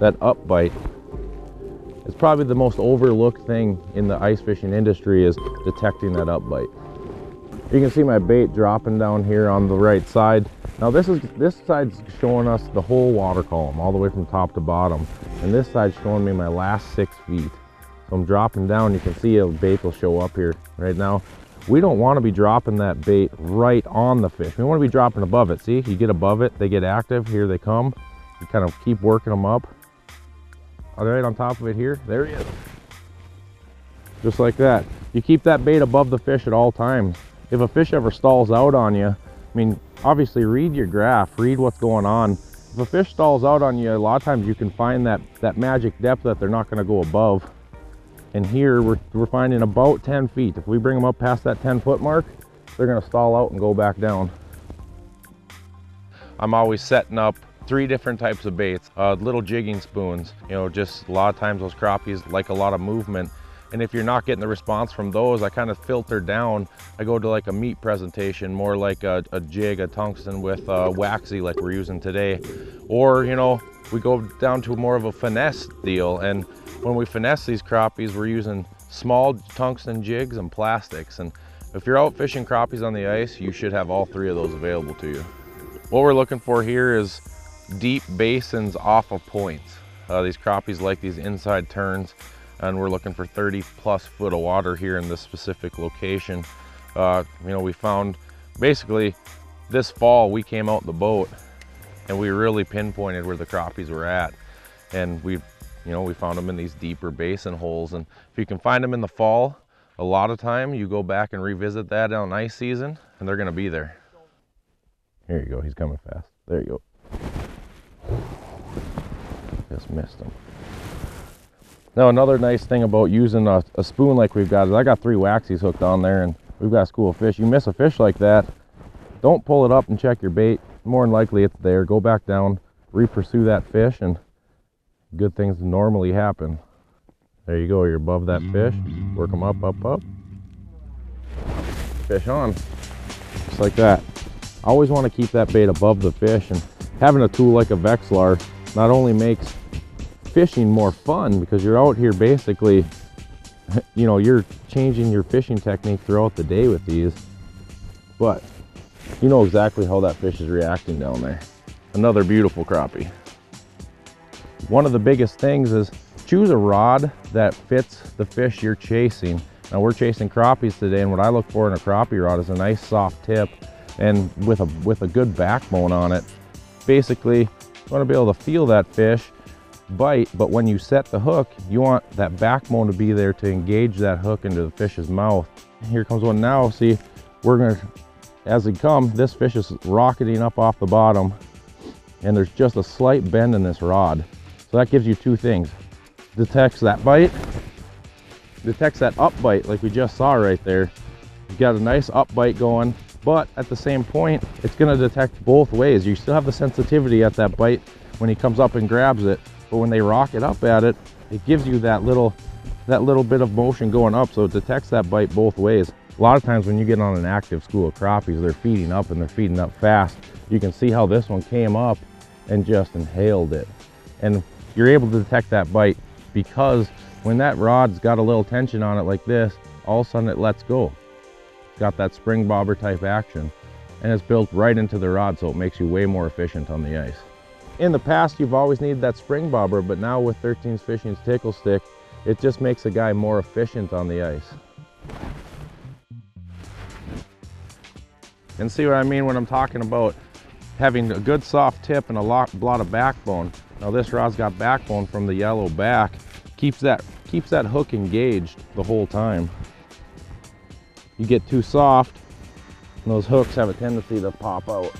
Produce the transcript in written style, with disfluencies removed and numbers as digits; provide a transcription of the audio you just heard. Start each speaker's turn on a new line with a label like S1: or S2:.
S1: that up bite. It's probably the most overlooked thing in the ice fishing industry, is detecting that up bite. You can see my bait dropping down here on the right side. Now this side's showing us the whole water column, all the way from top to bottom. And this side's showing me my last 6 feet. So I'm dropping down, you can see a bait will show up here right now. We don't want to be dropping that bait right on the fish. We want to be dropping above it. See, you get above it, they get active, here they come. You kind of keep working them up. All right, on top of it here, there he is. Just like that. You keep that bait above the fish at all times. If a fish ever stalls out on you, I mean, obviously read your graph, read what's going on. If a fish stalls out on you, a lot of times you can find that magic depth that they're not going to go above. And here we're finding about 10 feet. If we bring them up past that 10-foot mark, they're going to stall out and go back down. I'm always setting up 3 different types of baits. Little jigging spoons, you know, just a lot of times those crappies like a lot of movement. And if you're not getting the response from those, I kind of filter down. I go to like a meat presentation, more like a jig, a tungsten with waxy like we're using today. Or, you know, we go down to more of a finesse deal. And when we finesse these crappies, we're using small tungsten jigs and plastics. And if you're out fishing crappies on the ice, you should have all 3 of those available to you. What we're looking for here is deep basins off of points. These crappies like these inside turns, and we're looking for 30+ foot of water here in this specific location. You know, we found basically this fall we came out in the boat and we really pinpointed where the crappies were at, and we found them in these deeper basin holes. And if you can find them in the fall, a lot of time you go back and revisit that on ice season and they're going to be there. Here you go, he's coming fast. There you go. Just missed him. Now another nice thing about using a spoon like we've got is I got 3 waxies hooked on there, and we've got a school of fish. You miss a fish like that, don't pull it up and check your bait. More than likely it's there. Go back down, re-pursue that fish, and good things normally happen. There you go, you're above that fish. Work them up, up, up. Fish on, just like that. I always want to keep that bait above the fish, and having a tool like a Vexilar not only makes fishing more fun, because you're out here basically, you know, you're changing your fishing technique throughout the day with these, but you know exactly how that fish is reacting down there. Another beautiful crappie. One of the biggest things is choose a rod that fits the fish you're chasing. Now we're chasing crappies today, and what I look for in a crappie rod is a nice soft tip and with a good backbone on it. Basically, you want to be able to feel that fish bite, but when you set the hook, you want that backbone to be there to engage that hook into the fish's mouth. Here comes one now. See, we're gonna, as they come, this fish is rocketing up off the bottom, and there's just a slight bend in this rod. So that gives you 2 things. Detects that bite, detects that up bite like we just saw right there. You've got a nice up bite going, but at the same point, it's gonna detect both ways. You still have the sensitivity at that bite when he comes up and grabs it, but when they rock it up at it, it gives you that little bit of motion going up, so it detects that bite both ways. A lot of times when you get on an active school of crappies, they're feeding up, and they're feeding up fast. You can see how this one came up and just inhaled it. And you're able to detect that bite because when that rod's got a little tension on it like this, all of a sudden it lets go. It's got that spring bobber type action, and it's built right into the rod, so it makes you way more efficient on the ice. In the past, you've always needed that spring bobber, but now with 13's Fishing's tickle stick, it just makes a guy more efficient on the ice. And see what I mean when I'm talking about having a good soft tip and a lot of backbone. Now this rod's got backbone from the yellow back, keeps that hook engaged the whole time. You get too soft, and those hooks have a tendency to pop out.